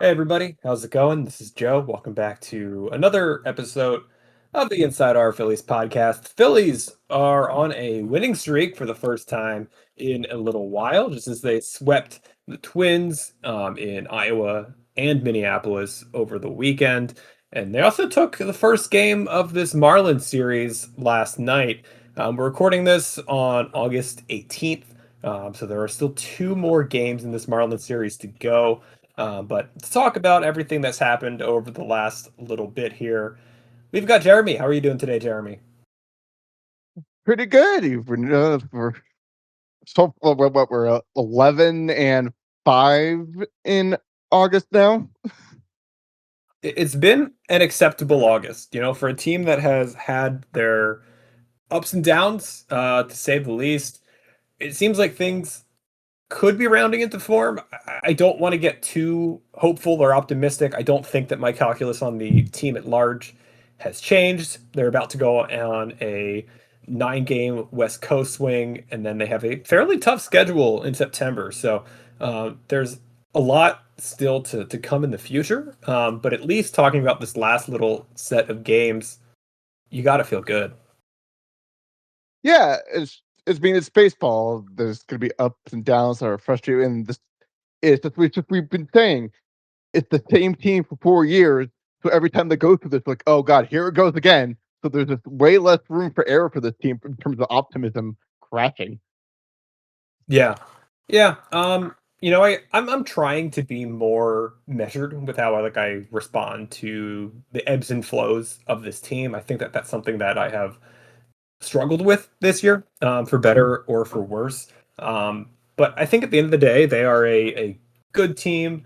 Hey everybody, how's it going? This is Joe. Welcome back to another episode of the Inside Our Phillies podcast. The Phillies are on a winning streak for the first time in a little while, just as they swept the Twins in Iowa and Minneapolis over the weekend. And they also took the first game of this Marlins series last night. We're recording this on August 18th, so there are still two more games in this Marlins series to go. But to talk about everything that's happened over the last little bit here, we've got Jeremy. How are you doing today, Jeremy? Pretty good. We're so what we're 11-5 in August now. It's been an acceptable August, for a team that has had their ups and downs, to say the least. It seems like things could be rounding into form. I don't want to get too hopeful or optimistic. I don't think that my calculus on the team at large has changed. They're about to go on a 9-game West Coast swing, and then they have a fairly tough schedule in September. So there's a lot still to come in the future. But at least talking about this last little set of games, you got to feel good. Yeah, it's baseball. There's gonna be ups and downs that are frustrating. And this is just we've been saying it's the same team for 4 years. So every time they go through this, like, oh god, here it goes again. So there's just way less room for error for this team in terms of optimism crashing. Yeah. Yeah. I'm trying to be more measured with how I respond to the ebbs and flows of this team. I think that that's something that I have struggled with this year, for better or for worse. But I think at the end of the day, they are a good team,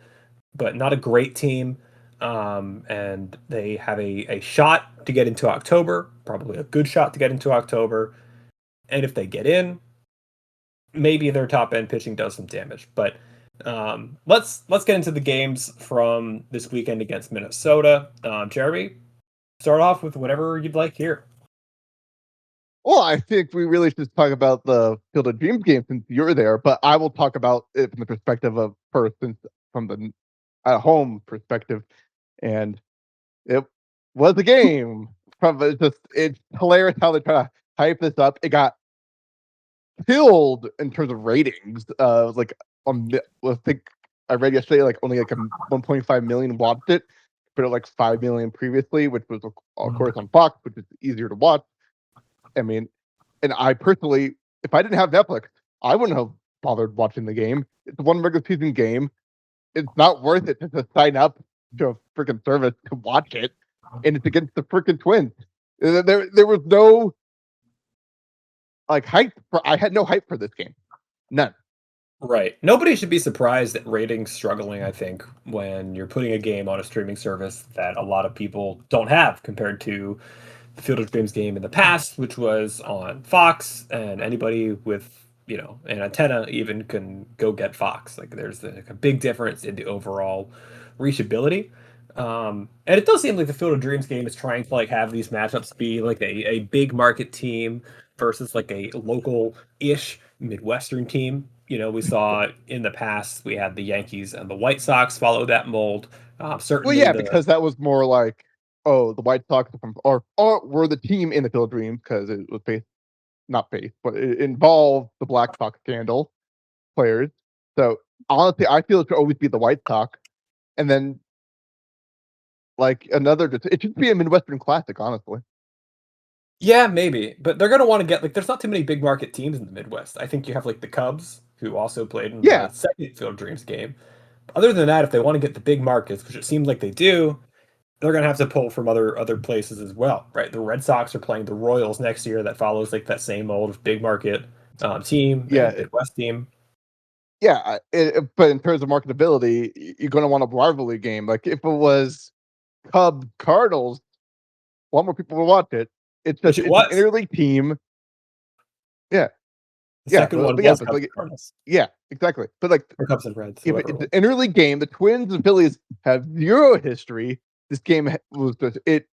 but not a great team. And they have a shot to get into October, probably a good shot to get into October. And if they get in, maybe their top end pitching does some damage. But let's get into the games from this weekend against Minnesota. Jeremy, start off with whatever you'd like here. Well, I think we really should talk about the Field of Dreams game since you're there, but I will talk about it from the perspective of first, since from the at home perspective, and it was a game. From it's hilarious how they try to hype this up. It got killed in terms of ratings. Like I think I read yesterday, like only like 1.5 million watched it, but like 5 million previously, which was of course on Fox, which is easier to watch. I mean, and I personally, if I didn't have Netflix, I wouldn't have bothered watching the game. It's one regular season game. It's not worth it to sign up to a freaking service to watch it, and it's against the freaking Twins. There was no like hype for. I had no hype for this game. None. Right. Nobody should be surprised at ratings struggling, I think, when you're putting a game on a streaming service that a lot of people don't have compared to the Field of Dreams game in the past, which was on Fox, and anybody with, an antenna even can go get Fox. Like there's a big difference in the overall reachability. And it does seem like the Field of Dreams game is trying to have these matchups be like a big market team versus like a local-ish Midwestern team. We saw in the past we had the Yankees and the White Sox follow that mold. Well, Certainly yeah, the because that was more like, oh, the White Sox or were the team in the Field of Dreams because it was based, not based, but it involved the Black Sox scandal players. So honestly, I feel it should always be the White Sox, and then like another. It should be a Midwestern Classic, honestly. Yeah, maybe, but they're gonna want to get there's not too many big market teams in the Midwest. I think you have like the Cubs, who also played in the Yeah, second Field of Dreams game. Other than that, if they want to get the big markets, which it seems like they do, they're gonna have to pull from other places as well, right? The Red Sox are playing the Royals next year. That follows like that same old big market team and yeah, Midwest team. yeah. But in terms of marketability, you're going to want a rivalry game. Like if it was Cubs Cardinals, a lot more people would watch it. Which it It's an was. interleague team. Yeah, The yeah, second one yeah, was but Cubs like and Cardinals, yeah, exactly. But like or Cubs and Reds, if whoever it it's an was. interleague game, the Twins and Phillies have zero history. This game was just it.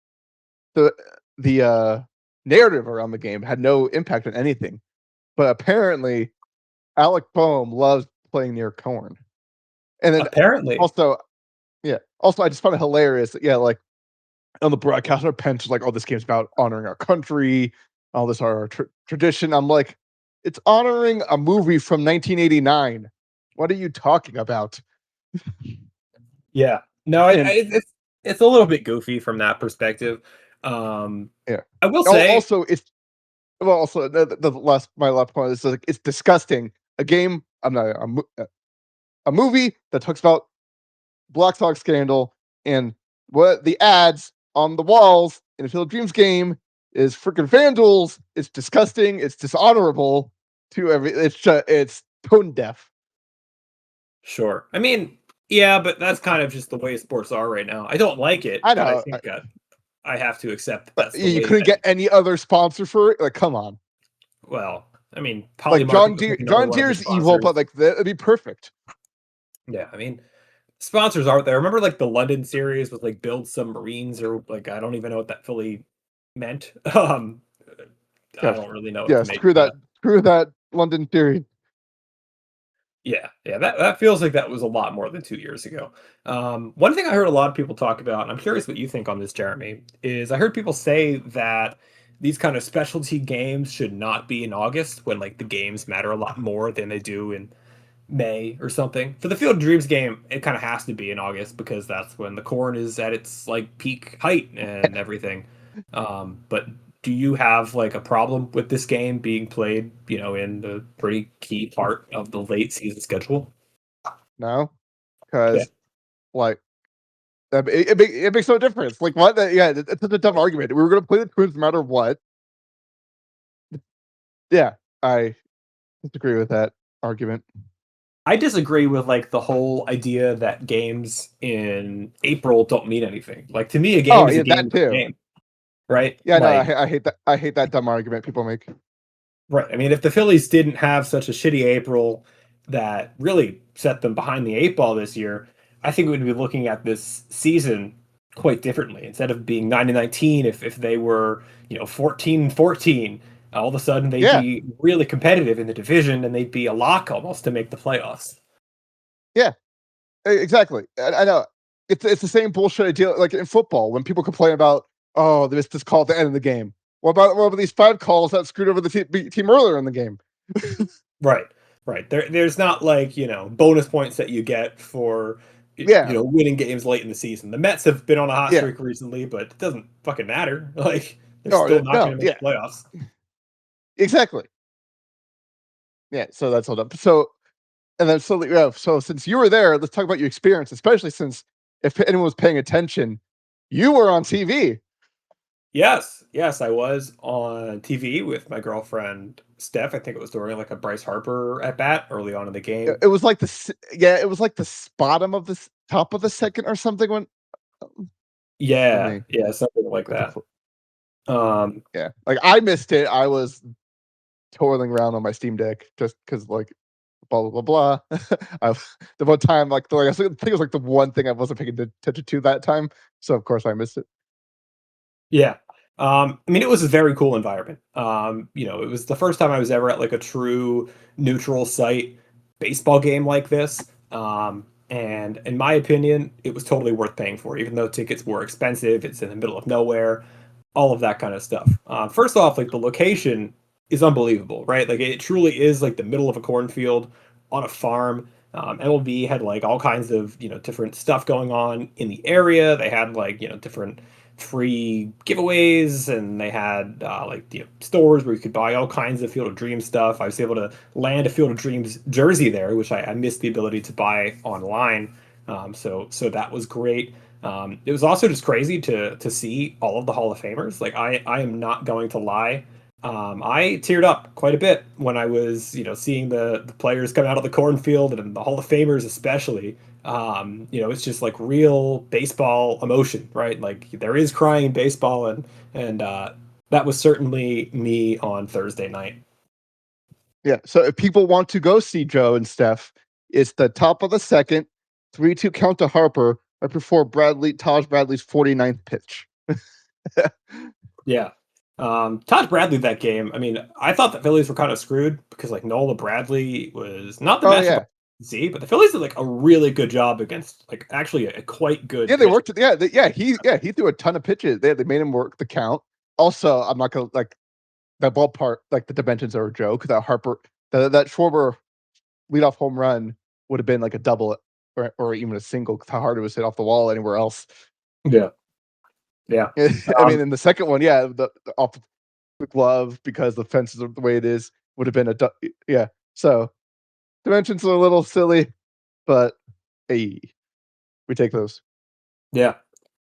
The the narrative around the game had no impact on anything. But apparently, Alec Boehm loves playing near corn. And then Apparently, also, Yeah. Also, I just found it hilarious that, yeah, like, on the broadcast, our Pence like, "Oh, this game's about honoring our country, all this our tradition." I'm like, "It's honoring a movie from 1989. What are you talking about?" Yeah. No, And it's a little bit goofy from that perspective. Um, yeah. I will say, Also, it's well, also the last my last point is like it's disgusting. A game, I'm not a movie that talks about Black Sox scandal and what the ads on the walls in a Field of Dreams game is freaking FanDuel's. It's disgusting. It's dishonorable to every. It's tone deaf. sure. I mean, yeah, but that's kind of just the way sports are right now. I don't like it, I but I know, think I have to accept that but that's the you way couldn't that. get any other sponsor for it. Like, come on. Well, I mean, Like Polymarket was like another John one of the Deere's evil, but sponsors. like that'd be perfect. Yeah, I mean, sponsors aren't there. Remember, like the London series with like build submarines or like I don't even know what that fully meant. I Yeah, don't really know what yeah. to make of Screw that. that. Screw that London theory. Yeah, yeah, that feels like that was a lot more than 2 years ago. One thing I heard a lot of people talk about, and I'm curious what you think on this, Jeremy, is I heard people say that these kind of specialty games should not be in August when like the games matter a lot more than they do in May or something. For the Field of Dreams game, it kind of has to be in August because that's when the corn is at its like peak height and everything. But do you have like a problem with this game being played, in the pretty key part of the late season schedule? No, Okay. because like it makes no difference. Like what? Yeah, it's such a dumb argument. We were gonna play the Twins no matter what. Yeah, I disagree with that argument. I disagree with like the whole idea that games in April don't mean anything. Like to me, a Oh game is a yeah, game that is a too. game, right? Yeah, no, Like I hate that. I hate that dumb argument people make. right. I mean, if the Phillies didn't have such a shitty April that really set them behind the eight ball this year, I think we'd be looking at this season quite differently. Instead of being 9-19, if they were, 14-14, all of a sudden they'd Yeah, be really competitive in the division and they'd be a lock almost to make the playoffs. yeah, exactly. I know. It's the same bullshit idea like in football when people complain about oh this call at the end of the game. What about these 5 calls that screwed over the team earlier in the game? Right. Right. There's not like, bonus points that you get for Yeah, winning games late in the season. The Mets have been on a hot yeah. streak recently, but it doesn't fucking matter. Like they're No, still not no, going to make yeah, the playoffs. exactly. Yeah, so that's all up. So and then so yeah, so since you were there, let's talk about your experience, especially since if anyone was paying attention, you were on TV. Yes, yes, I was on TV with my girlfriend Steph. I think it was during like a Bryce Harper at bat early on in the game. It was like yeah, it was like the bottom of the top of the second or something when let Yeah, me yeah, something like let me that. Um, yeah. Like I missed it. I was toiling around on my Steam Deck just because like blah blah blah blah. I, the one time I think it was like the one thing I wasn't paying attention to that time. So of course I missed it. Yeah. I mean, it was a very cool environment. It was the first time I was ever at like a true neutral site baseball game like this. And in my opinion, it was totally worth paying for, even though tickets were expensive. It's in the middle of nowhere, all of that kind of stuff. First off, like the location is unbelievable, right? Like it truly is like the middle of a cornfield on a farm. MLB had like all kinds of different stuff going on in the area. They had like different free giveaways and they had like stores where you could buy all kinds of Field of Dreams stuff. I was able to land a Field of Dreams jersey there, which I missed the ability to buy online. So that was great. It was also just crazy to see all of the Hall of Famers. Like I am not going to lie. I teared up quite a bit when I was, seeing the players come out of the cornfield and the Hall of Famers especially. It's just like real baseball emotion, right? Like there is crying in baseball, and that was certainly me on Thursday night. Yeah. So if people want to go see Joe and Steph, it's the top of the second, 3-2 count to Harper right before Taj Bradley's 49th pitch. Yeah. Todd Bradley that game. I mean, I thought the Phillies were kind of screwed because like Nola Bradley was not the Oh matchup I yeah. See, but the Phillies did like a really good job against like actually a quite Yeah, good they pitch. worked it. He threw a ton of pitches. They made him work the count. Also, I'm not gonna like that ballpark, like the dimensions are a joke. That that Schwarber leadoff home run would have been like a double or even a single. 'Cause how hard it was hit off the wall anywhere else. Yeah, yeah, I mean, um, in the second one, yeah, the off the glove because the fence is the way it is would have been yeah. So dimensions are a little silly, but hey, we take those. yeah.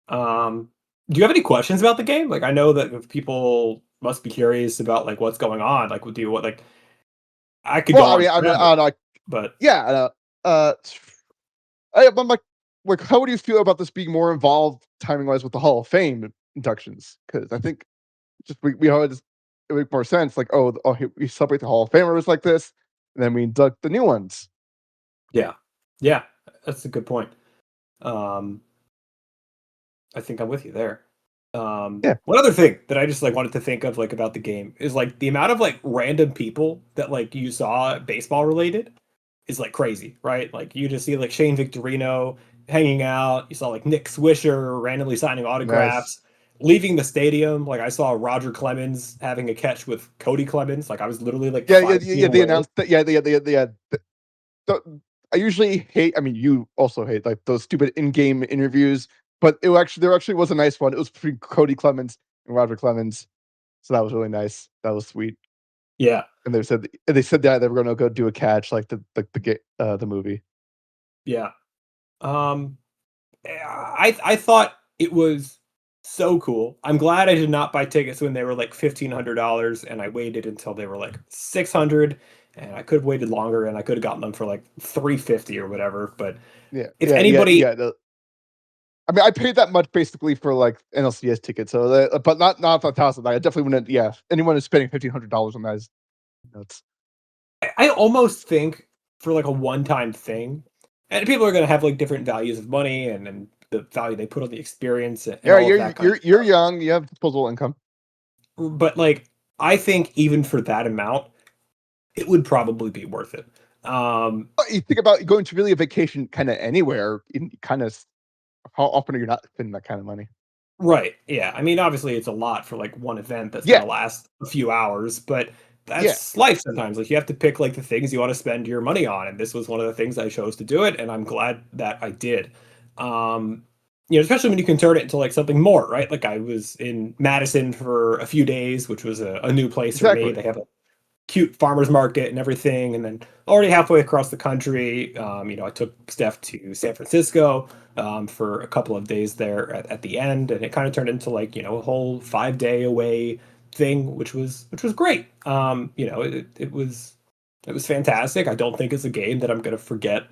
Do you have any questions about the game? Like, I know that if people must be curious about like what's going on. Like, with you, what like I could Well, go on forever, I like but yeah. Uh, I'm like, how would you feel about this being more involved timing wise with the Hall of Fame inductions? Because I think just we always it make more sense. Like, we celebrate the Hall of Famers like this, and then we induct the new ones. yeah, yeah, that's a good point. Um, I think I'm with you there. Yeah, One other thing that I just like wanted to think of like about the game is like the amount of like random people that like you saw baseball related is like crazy, right? Like you just see like Shane Victorino hanging out. You saw like Nick Swisher randomly signing nice. autographs, leaving the stadium. Like I saw Roger Clemens having a catch with Cody Clemens. Like I was literally like Yeah, 5 feet They away. announced that. Yeah, I usually hate. I mean, you also hate like those stupid in-game interviews, but there actually was a nice one. It was between Cody Clemens and Roger Clemens, so that was really nice. That was sweet. Yeah, And they said that they were going to go do a catch like the movie. yeah. Um, I thought it was so cool. I'm glad I did not buy tickets when they were like $1,500, and I waited until they were like 600, and I could have waited longer, and I could have gotten them for like 350 or whatever. But Yeah, if anybody, I mean, I paid that much basically for like NLCS tickets, so but not 1,000. I definitely wouldn't. Yeah, anyone who's spending $1,500 on that is nuts. I almost think for like a one-time thing, and people are gonna have like different values of money and the value they put on the experience and Yeah, all of that kind of you're stuff. young. You have disposable income. But like, I think even for that amount, it would probably be worth it. Um, But you think about going to really a vacation kind of anywhere, in kind of how often are you not spending that kind of money? Right. Yeah. I mean, obviously, it's a lot for like one event that's going Yeah, to last a few hours, but yeah, that's life sometimes. Like, you have to pick like the things you want to spend your money on. And this was one of the things I chose to do it. And I'm glad that I did. Um, especially when you can turn it into like something more, right? Like, I was in Madison for a few days, which was a new place for me. exactly. They have a cute farmers market and everything. And then already halfway across the country, I took Steph to San Francisco for a couple of days there at the end, and it kind of turned into like a whole 5 day away thing, which was great. It was fantastic. I don't think it's a game that I'm gonna forget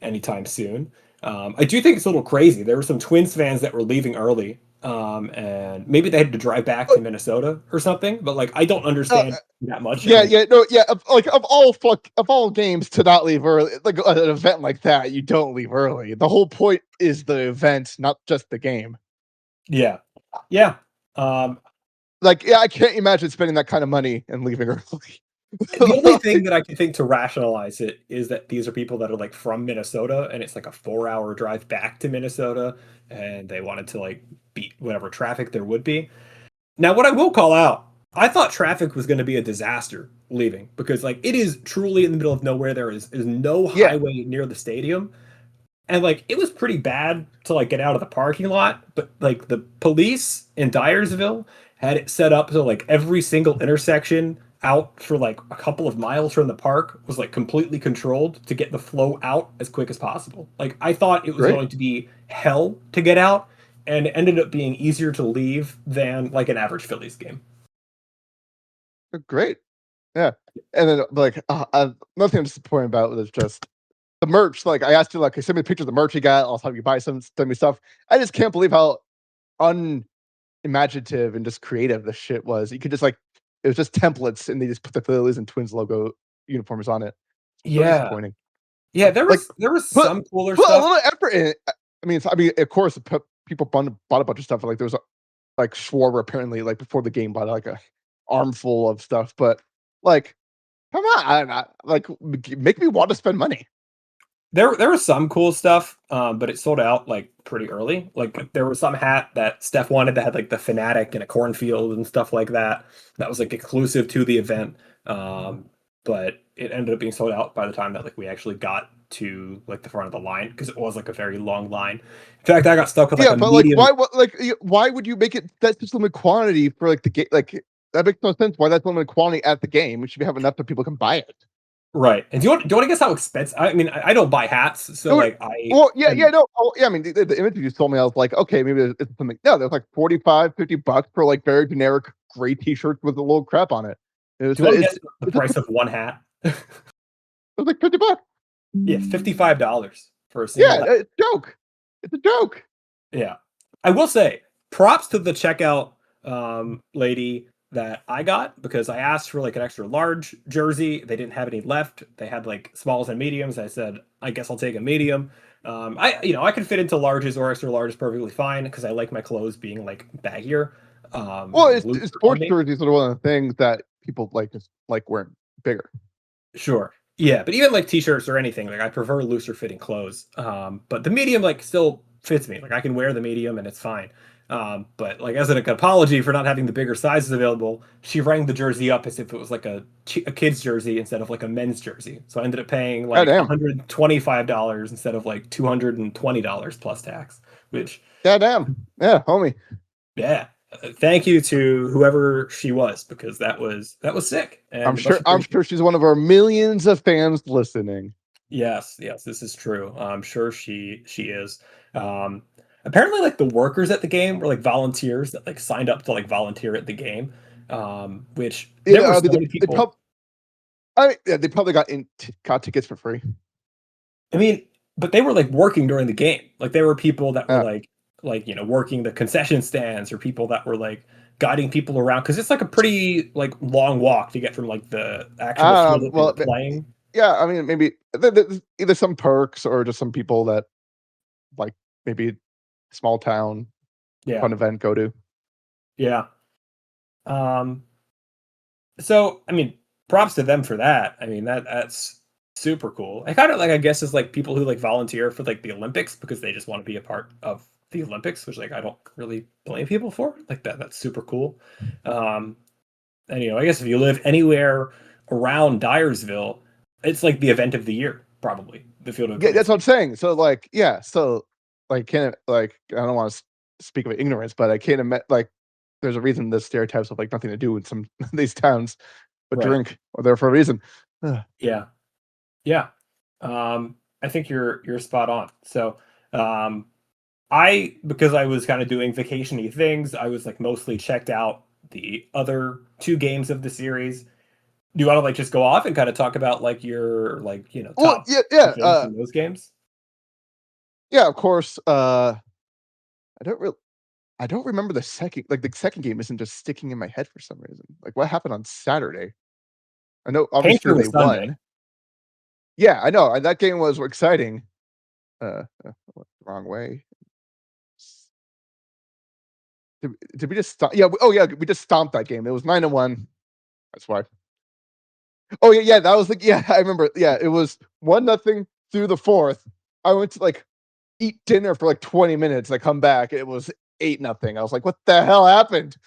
anytime soon. I do think it's a little crazy. There were some Twins fans that were leaving early, and maybe they had to drive back Uh, to Minnesota or something. But like, I don't uh, understand that much. I yeah, mean, yeah, no, yeah. Of all games to not leave early, like an event like that, you don't leave early. The whole point is the event, not just the game. yeah, yeah. Um, Like, yeah, I can't imagine spending that kind of money and leaving early. the only thing Like, that I can think to rationalize it is that these are people that are like from Minnesota, and it's like a 4 hour drive back to Minnesota, and they wanted to like beat whatever traffic there would be. Now, what I will call out, I thought traffic was going to be a disaster leaving because like it is truly in the middle of nowhere. There is no yeah, highway near the stadium, and like it was pretty bad to like get out of the parking lot. But like the police in Dyersville had it set up so like every single intersection out for like a couple of miles from the park was like completely controlled to get the flow out as quick as possible. Like I thought it was great, going to be hell to get out, and it ended up being easier to leave than like an average Phillies game. great. Yeah, and then like nothing I'm disappointed about is just the merch. Like I asked you, like, send me a picture of the merch you got. I'll have you buy some, send me stuff. I just can't believe how unimaginative and just creative this shit was. You could just like it was just templates, and they just put the Phillies and Twins logo uniforms on it. So Yeah. disappointing. Yeah, there Like was there was put some cooler put a stuff. little effort in it. I mean, of course, people bought a bunch of stuff. Like there was like Schwarber apparently like before the game bought like a armful of stuff, but like come on, like make me want to spend money. There was some cool stuff, but it sold out like pretty early. Like there was some hat that Steph wanted that had like the Fanatic and a cornfield and stuff like that. That was like exclusive to the event. Um, but it ended up being sold out by the time that like we actually got to like the front of the line because it was like a very long line. In fact, I got stuck with like Yeah, a but like, medium. why would you make it that such limited quantity for like the game? Like that makes no sense. Why that's limited quantity at the game? We should have enough that people can buy it. Right. And do you want to guess how expensive? I mean, I don't buy hats, so No, like I well, yeah, am no, oh, yeah. I mean, the image you told me, I was like, okay, maybe it's something. No, there's like 45, $50 for like very generic gray T-shirts with a little crap on it. do you want to guess the price of one hat? It was like $50. Yeah, $55 for a single Yeah, hat. it's a joke. It's a joke. Yeah. I will say, props to the checkout lady that I got because I asked for like an extra large jersey. They didn't have any left. They had like smalls and mediums. I said, I guess I'll take a medium. I can fit into larges or extra larges perfectly fine because I like my clothes being like baggier, Well, and it's looser on sports me. jerseys are one of the things that people like just like wearing bigger. Sure. Yeah, but even like t-shirts or anything, like I prefer looser fitting clothes. But the medium like still fits me. Like I can wear the medium and it's fine. But like as an apology for not having the bigger sizes available, she rang the jersey up as if it was like a kid's jersey instead of like a men's jersey. So I ended up paying God like damn. $125 instead of like $220 plus tax, which God damn. Yeah, homie. yeah. Thank you to whoever she was because that was sick and much I'm appreciated. sure she's one of our millions of fans listening. Yes, yes, this is true. I'm sure she is. Um, apparently, like the workers at the game were like volunteers that like signed up to like volunteer at the game. Which there were Yeah, so many people. they probably got tickets for free. I mean, but they were like working during the game. Like there were people that were Yeah. like working the concession stands or people that were like guiding people around because it's like a pretty like long walk to get from like the actual field that they were Well, playing. yeah. I mean, maybe there's either some perks or just some people that like maybe small town Yeah, fun event go to. yeah. Um, So, I mean, props to them for that. I mean, that's super cool. I kind of like, I guess, is like people who like volunteer for like the Olympics because they just want to be a part of the Olympics, which like I don't really blame people for. Like that, that's super cool. Um, and I guess if you live anywhere around Dyersville, it's like the event of the year, probably the Field of Yeah, Dreams. that's what I'm saying. So like, yeah, so like, can't like I don't want to speak of ignorance, but I can't admit like there's a reason the stereotypes have like nothing to do with some of these towns, but Right. drink or there for a reason. Ugh. Yeah. Yeah. I think you're spot on. So, um, because I was kind of doing vacationy things, I was like mostly checked out the other two games of the series. Do you want to like just go off and kind of talk about like your like Well, top yeah, two things from those games? yeah. Of course, I don't really. I don't remember the second game isn't just sticking in my head for some reason. Like what happened on Saturday? I know Painter obviously they was Sunday. won. Yeah, I know. That game was exciting. Wrong way. Did we just stop? Yeah. Oh, yeah. We just stomped that game. It was 9-1. That's why. Oh, yeah. Yeah. That was like, yeah. I remember. Yeah. It was 1-0 through the fourth. I went to like eat dinner for like 20 minutes. I come back. It was 8-0. I was like, what the hell happened?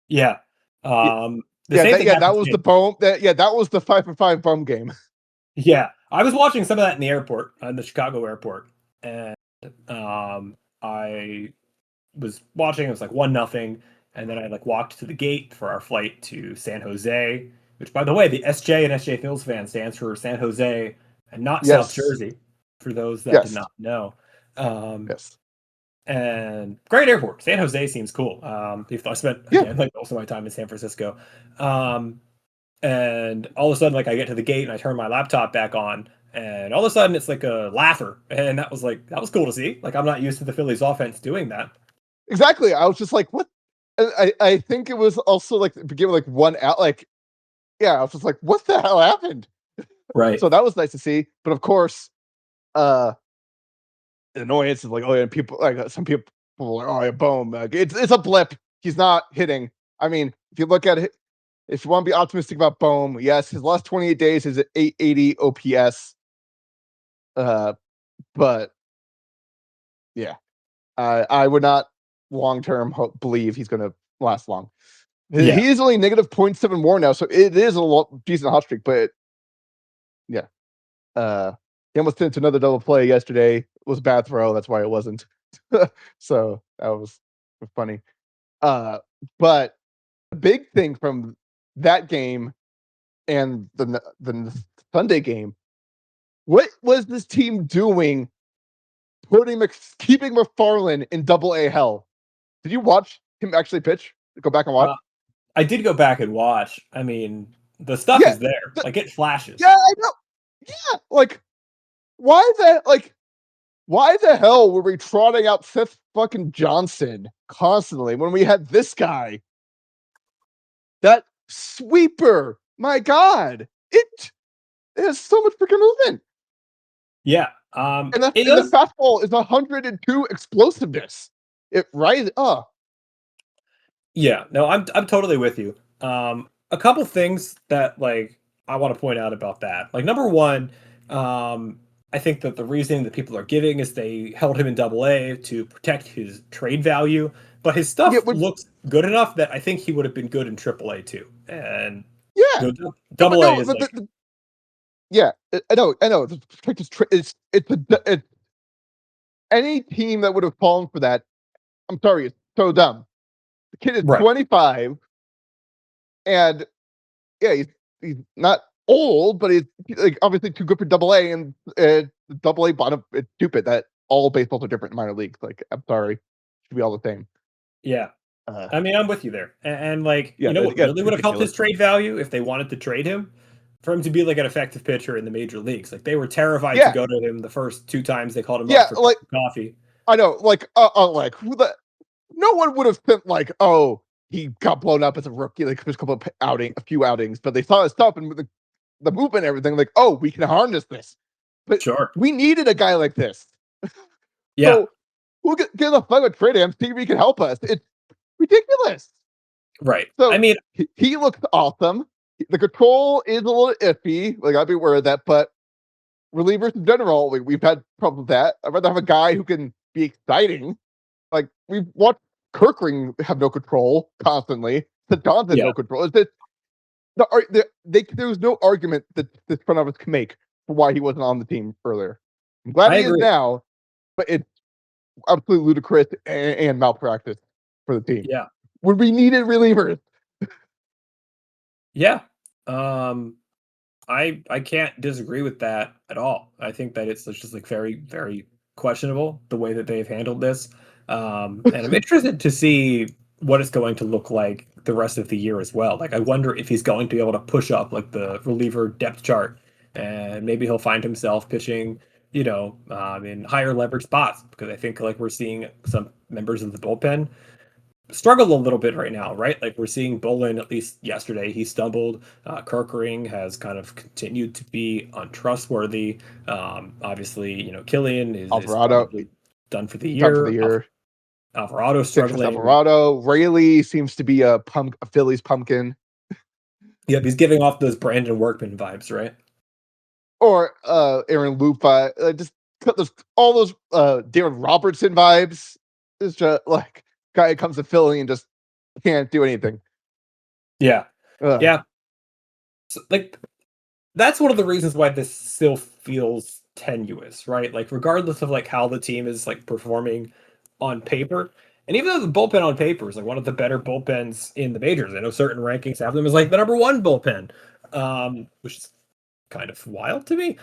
Yeah. Yeah. The same thing Yeah. happened That to was the me. bone. That was the 5-for-5 bum game. Yeah, I was watching some of that in the airport, in the Chicago airport, and I was watching. It was like 1-0, and then I like walked to the gate for our flight to San Jose. Which, by the way, the SJ and SJ Phils fan stands for San Jose and not South Yes. Jersey. For those that did Yes. not know, um, Yes. and great airport. San Jose seems cool. Even though I spent Yeah. again like most of my time in San Francisco, um, and all of a sudden, like I get to the gate and I turn my laptop back on, and all of a sudden it's like a laugher, and that was cool to see. Like I'm not used to the Phillies offense doing that. Exactly. I was just like, what? I think it was also like beginning like one out. Like, yeah, I was just like, what the hell happened? Right. So that was nice to see. But of course, uh, annoyance is like, oh yeah, people like some people are like, oh yeah, boom, it's a blip. He's not hitting. I mean, if you look at it, If you want to be optimistic about Bohm, yes, his last 28 days is at 880 OPS. But yeah, I would not long term believe he's going to last long. Yeah. He is only negative 0.7 WAR now, so it is a decent hot streak. But yeah, he almost into another double play yesterday. It was a bad throw. That's why it wasn't. So that was funny. But the big thing from that game and the Sunday game, what was this team doing keeping McFarland in double A hell? Did you watch him actually pitch? Go back and watch? I did go back and watch. I mean, the stuff Yeah. is there. Like, it flashes. Yeah, I know. Yeah. Why the hell were we trotting out Seth fucking Johnson constantly when we had this guy? That sweeper. My God. It has so much freaking movement. Yeah. And It the does. fastball is 102 explosiveness. It rises. Yeah. No, I'm totally with you. A couple things that like I want to point out about that. Like number one, I think that the reasoning that people are giving is they held him in double A to protect his trade value, but his Yeah, stuff looks good enough that I think he would have been good in triple A too. And yeah. you know, No, but double A no, is like yeah, I know. It's any team that would have fallen for that. I'm sorry, it's so dumb. The kid is right. 25, and yeah, he's not old, but he's like obviously too good for double A, and double A bottom. It's stupid that all baseballs are different in minor leagues. Like, I'm sorry, it should be all the same. Yeah. Uh, I mean, I'm with you there. And like, yeah, what yeah, really it's would have helped ridiculous. his trade value if they wanted to trade him? For him to be like an effective pitcher in the major leagues. Like they were terrified to Yeah, go to him the first two times they called him up yeah, for like coffee. I know, like who the no one would have think like, oh, he got blown up as a rookie, like first couple of a few outings, but they saw his stuff and the movement and everything, like, oh, we can harness this. But Sure. we needed a guy like this. Yeah. So we'll get a fuck with trade him, see if he can help us. It's ridiculous. Right. I So mean, he looks awesome. The control is a little iffy. Like, I'd be aware of that, but relievers in general, we've had problems with that. I'd rather have a guy who can be exciting. Like, we've watched Kirkring have no control constantly. The Johnson yeah, no control. It's just there was no argument that this front office can make for why he wasn't on the team earlier. I'm glad I he is agree. now, but it's absolutely ludicrous and malpractice for the team. Yeah. When we needed relievers. Yeah. Um I can't disagree with that at all. I think that it's just like very, very questionable the way that they've handled this. And I'm interested to see what it's going to look like the rest of the year as well. Like I wonder if he's going to be able to push up like the reliever depth chart and maybe he'll find himself pitching, in higher leverage spots because I think like we're seeing some members of the bullpen struggle a little bit right now, right? Like we're seeing Bolin, at least yesterday, he stumbled. Kirkering has kind of continued to be untrustworthy. Obviously, Killian is Alvarado probably done for the done for the year. year. Alvarado Citrus struggling. Alvarado. Rayleigh seems to be a Phillies pumpkin. Yep, he's giving off those Brandon Workman vibes, right? Or Aaron Lupa. Just all those Darren Robertson vibes. It's just like guy comes to Philly and just can't do anything. Yeah. Ugh. Yeah. So, like that's one of the reasons why this still feels tenuous, right? Like regardless of like how the team is like performing on paper, and even though the bullpen on paper is like one of the better bullpens in the majors, I know certain rankings have them as like the number one bullpen, which is kind of wild to me.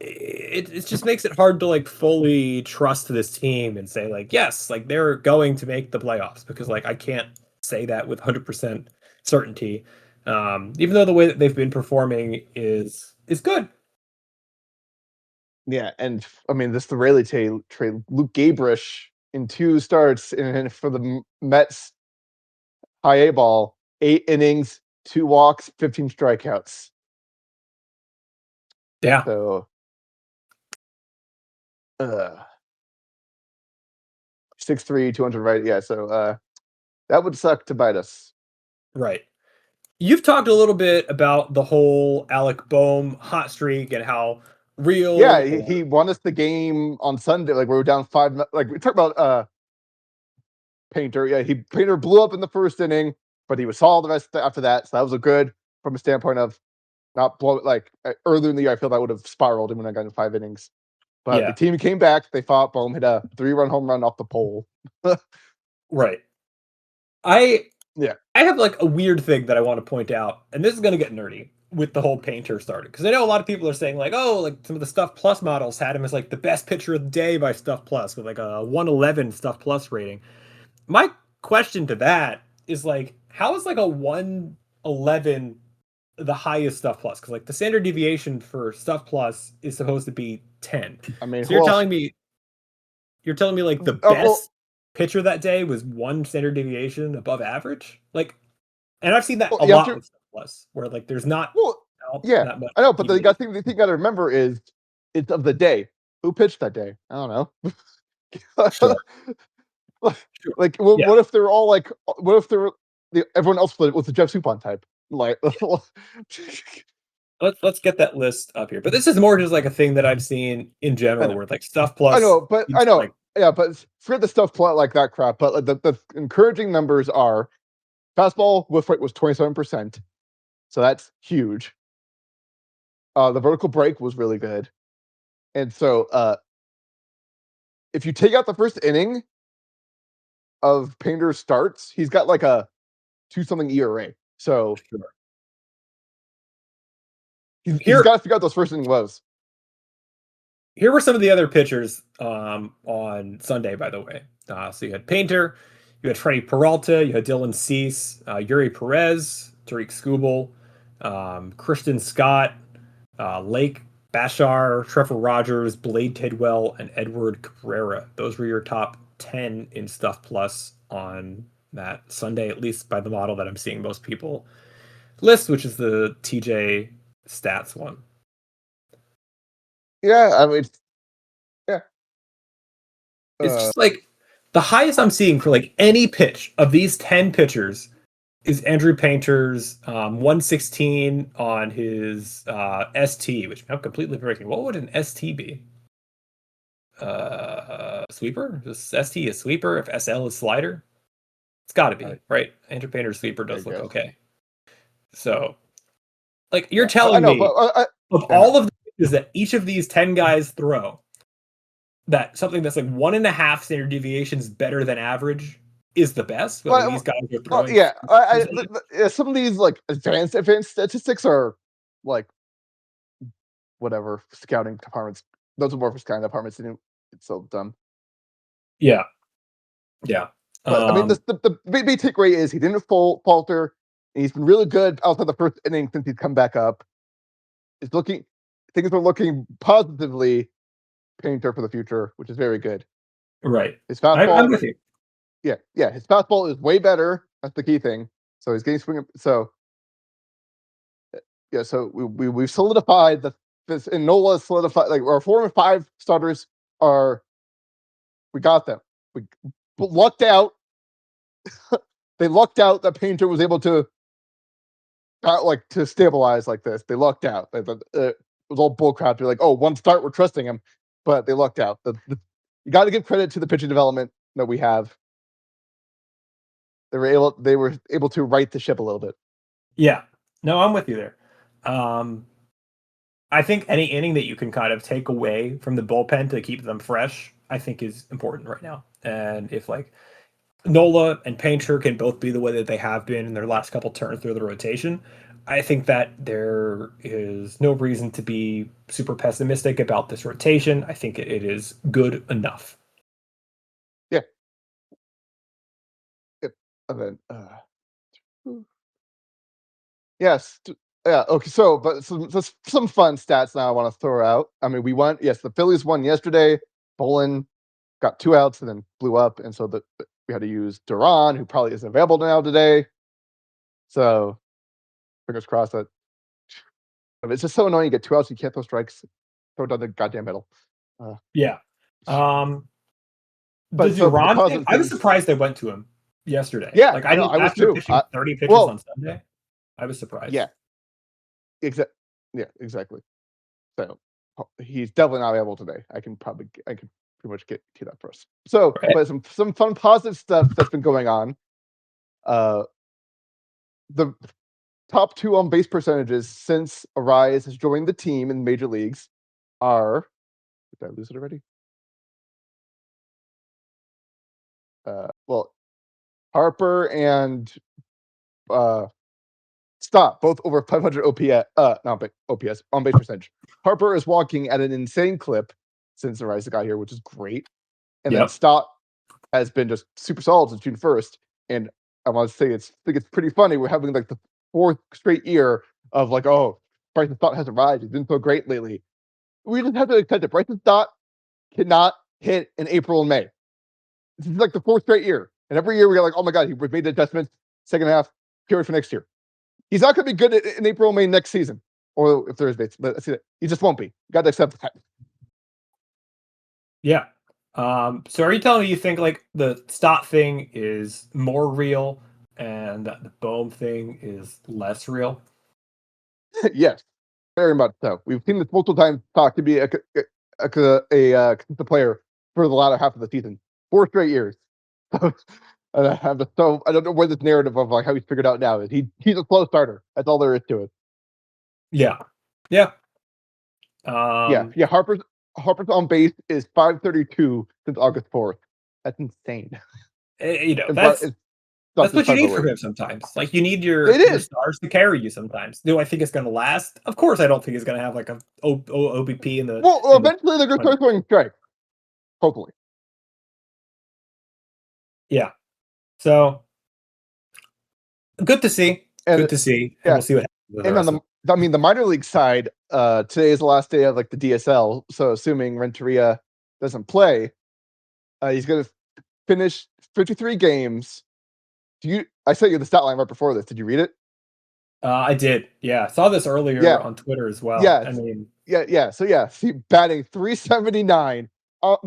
It just makes it hard to like fully trust this team and say like yes, like they're going to make the playoffs because like I can't say that with 100% certainty. Even though the way that they've been performing is good. Yeah, and I mean this the Rayleigh trade. Luke Gabrish in 2 starts and for the Mets high A ball, 8 innings, 2 walks, 15 strikeouts. Yeah, So 6'3", 200 right. Yeah, so that would suck to bite us. right. You've talked a little bit about the whole Alec Boehm hot streak and how Yeah, real he won us the game on Sunday. Like we were down 5. Like we talked about Painter. Yeah, Painter blew up in the first inning, but he was solid the rest after that. So that was a good from a standpoint of not blow like earlier in the year. I feel that would have spiraled him when I got into 5 innings. But the yeah, team came back. They fought. Boehm hit a 3-run home run off the pole. right. I Yeah. I have like a weird thing that I want to point out, and this is going to get nerdy with the whole Painter started because I know a lot of people are saying like, oh, like some of the Stuff Plus models had him as like the best pitcher of the day by Stuff Plus with like a 111 Stuff Plus rating. My question to that is like, how is like a 111 the highest Stuff Plus? Because like the standard deviation for Stuff Plus is supposed to be 10. I mean, So who else? you're telling me like the Well, best pitcher that day was one standard deviation above average? Like, and I've seen that a you have lot to. with Stuff Plus, where like there's not Well, yeah, that much I know, but the deviation. thing you got to remember is it's of the day. Who pitched that day? I don't know. Sure, sure. Like, Yeah. what if they're all like, what if they're everyone else was the Jeff Suppan type? Like, Let's get that list up here. But this is more just like a thing that I've seen in I general, know, where like Stuff Plus I seems to, know, like yeah, but forget the stuff plot like that crap. But like, the encouraging numbers are fastball whiff rate was 27%, so that's huge. The vertical break was really good, and so if you take out the first inning of Painter's starts, he's got like a 2 something ERA. So sure. he's Here got to figure out those first inning lows. here were some of the other pitchers on Sunday, by the way. So you had Painter, you had Freddie Peralta, you had Dylan Cease, Yuri Perez, Tariq Skubal, Christian Scott, Lake Bashar, Trevor Rogers, Blade Tidwell, and Edward Cabrera. Those were your top 10 in Stuff Plus on that Sunday, at least by the model that I'm seeing most people list, which is the TJ Stats one. Yeah, I mean, yeah. It's just like the highest I'm seeing for like any pitch of these 10 pitchers is Andrew Painter's 116 on his ST, which I'm completely breaking. What would an ST be? Sweeper? Is ST a sweeper if SL is slider? It's got to be, right? Andrew Painter's sweeper I does look guess. okay. So, like, you're Yeah, I telling know, but me of I know. all of the pitches that each of these 10 guys throw, that something that's like 1.5 standard deviations better than average is the best. Whether these guys are throwing Yeah, like, some of these like advanced statistics are like whatever scouting departments. Those are more for scouting departments. And it's so dumb. yeah, yeah. But I mean, the big takeaway is he didn't falter. And he's been really good outside the first inning since he's come back up. It's looking things are looking positively Painter for the future, which is very good. Right. His I'm fastball, with you. yeah, his fastball is way better. That's the key thing. So he's getting swing. So yeah, so we've solidified this and Nola solidified like our 4 and 5 starters are we got them. We lucked out. They lucked out that Painter was able to like to stabilize like this. They lucked out. It was all bullcrap. They're like, oh, one start, we're trusting him, but they lucked out. You got to give credit to the pitching development that we have. They were able to right the ship a little bit. Yeah. No, I'm with you there. I think any inning that you can kind of take away from the bullpen to keep them fresh, I think is important right now. And if like Nola and Painter can both be the way that they have been in their last couple turns through the rotation, I think that there is no reason to be super pessimistic about this rotation. I think it is good enough. Yeah. And then, yes. Yeah. Okay. So, but some fun stats now I want to throw out. I mean, we won. Yes, the Phillies won yesterday. Bolin got 2 outs and then blew up, and so we had to use Duran, who probably isn't available now today. So, fingers crossed that. It's just so annoying. You get 2 outs, you can't throw strikes. Throw it down the goddamn middle. Yeah. But The so the Duran thing, positive I was things. surprised they went to him yesterday. Yeah, like I know. I didn't I was after too. pitching 30 pitches Well, on Sunday. I was surprised. Yeah, yeah, exactly. So he's definitely not available today. I can pretty much get to that first. So, Right. but some fun positive stuff that's been going on. Uh, the top two on base percentages since Arise has joined the team in major leagues are. Did I lose it already? Well, Harper and uh, Stott, both over 500 OPS, not OPS, on base percentage. Harper is walking at an insane clip since Arise got here, which is great. And then Yep. Stott has been just super solid since June 1st. And I want to say think it's pretty funny. We're having like the fourth straight year of like, oh, Bryson Stott hasn't rise. He's been so great lately. We just have to accept it. Bryson Stott cannot hit in April and May. This is like the fourth straight year. And every year we got like, oh my God, he made the adjustments, second half, period for next year. He's not going to be good in April and May next season. Or if there is baits, but he just won't be. You got to accept that. Yeah. So are you telling me you think like the Stott thing is more real and that the Bohm thing is less real? Yes, very much so. We've seen this multiple times. Talk to be a consistent player for the latter half of the season, 4 straight years. So I don't know where this narrative of like how he's figured out now is. He's a slow starter. That's all there is to it. Yeah. Yeah. Yeah. Harper's on base is 532 since August 4th. That's insane. You know, And that's Stott's is what you need from 508. him sometimes. Like you need It your is. stars to carry you sometimes. Do I think it's going to last? Of course, I don't think it's going to have like a OBP in the Well, eventually they're going to start throwing strikes. Hopefully. Yeah. So good to see. And Good to see. And yeah, we'll see what happens with the and on rest of the minor league side, today is the last day of like the DSL. So assuming Renteria doesn't play, he's going to finish 53 games. I sent you the stat line right before this. Did you read it? I did. Yeah. Saw this earlier Yeah. on Twitter as well. Yeah. I mean, Yeah. So yeah, see, batting 379,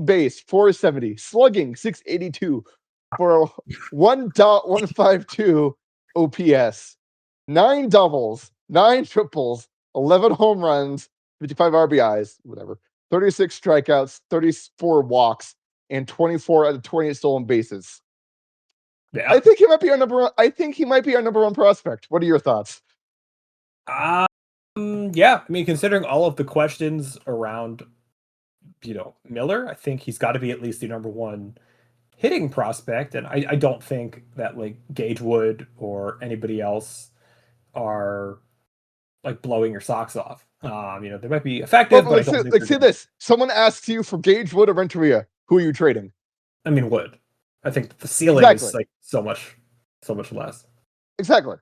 base 470, slugging 682 for a 1.152 OPS, 9 doubles, 9 triples, 11 home runs, 55 RBIs, whatever, 36 strikeouts, 34 walks, and 24 out of 28 stolen bases. yeah. I think he might be our number one. I think he might be our number one prospect. What are your thoughts? Yeah. I mean, considering all of the questions around, Miller, I think he's got to be at least the number one hitting prospect. And I don't think that like Gage Wood or anybody else are like blowing your socks off. They might be Well, effective, but I don't think they're say gonna. this: someone asks you for Gage Wood or Renteria, who are you trading? I mean, Wood. I think the ceiling Exactly. is like so much less. Exactly.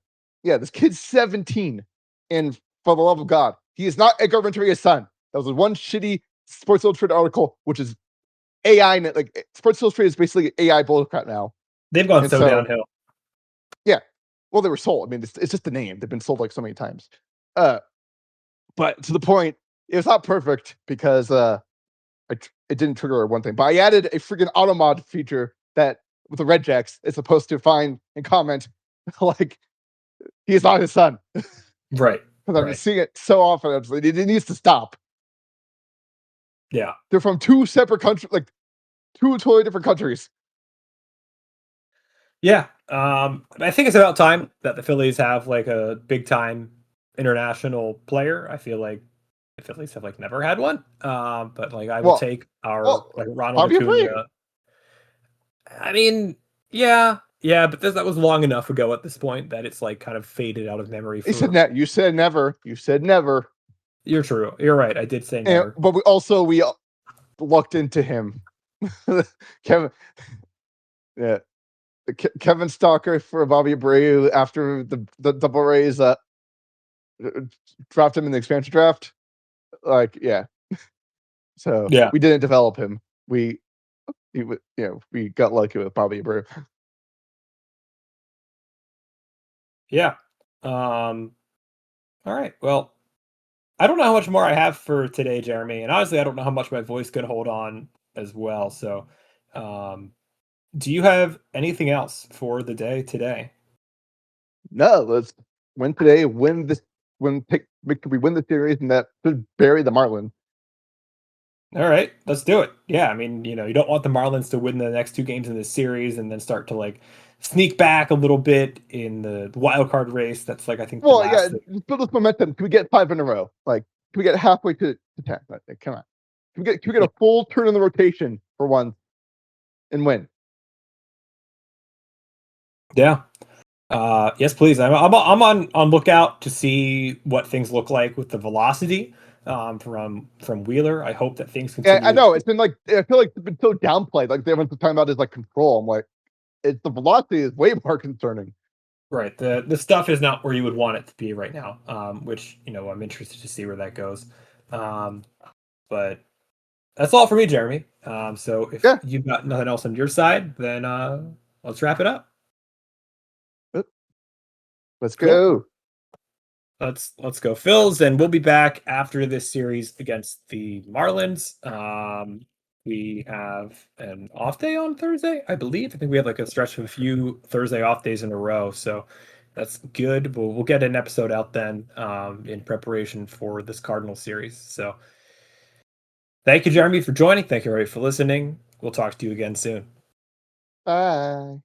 Yeah, this kid's 17, and for the love of God, he is not Edgar Renteria's son. That was one shitty Sports Illustrated article, which is AI. Like Sports Illustrated is basically AI bullcrap now. They've gone And so downhill. Yeah, well, they were sold. I mean, it's just the name. They've been sold like so many times. But to the point, it was not perfect because it didn't trigger one thing. But I added a freaking auto mod feature that with the Red Jacks is supposed to find and comment like he is not his son. Right. Because I've been seeing it so often. I'm just like, it needs to stop. Yeah. They're from two separate countries, like two totally different countries. Yeah. I think it's about time that the Phillies have like a big time international player. I feel like the Phillies have like never had one. But like I will take our like Ronald Javier Abreu. Acuna. I mean, yeah, but that was long enough ago at this point that it's like kind of faded out of memory. You said never. You said never. You're true. You're right. I did say never. But we lucked into him. Kevin, yeah, Kevin Stalker for Bobby Abreu after the Double Rays dropped him in the expansion draft. Like, yeah. So Yeah. we didn't develop him. We got lucky with Bobby Abreu. Yeah. All right. Well, I don't know how much more I have for today, Jeremy, and honestly, I don't know how much my voice could hold on as well. So, do you have anything else for the day today? No, let's win today, could we win the series, and that should bury the Marlins. All right, let's do it. Yeah, I mean, you don't want the Marlins to win the next two games in this series and then start to like sneak back a little bit in the wild card race. That's like I think the Well, yeah, last thing. just build this momentum. Can we get 5 in a row? Like, can we get halfway to 10? Like, come on. Can we get Yeah. a full turn in the rotation for once and win? Yeah. Yes, please. I'm on lookout to see what things look like with the velocity from Wheeler. I hope that things Yeah, I continue. know. It's been like, I feel like it's been so downplayed. Like, everyone's talking about is like control. I'm like, it's the velocity is way more concerning. Right. The stuff is not where you would want it to be right now. Which I'm interested to see where that goes. But that's all for me, Jeremy. So if Yeah. you've got nothing else on your side, then let's wrap it up. Let's Cool. go. Let's go, Phils, and we'll be back after this series against the Marlins. We have an off day on Thursday, I believe. I think we have like a stretch of a few Thursday off days in a row, so that's good. We'll get an episode out then in preparation for this Cardinal series. So thank you, Jeremy, for joining. Thank you, everybody, for listening. We'll talk to you again soon. Bye.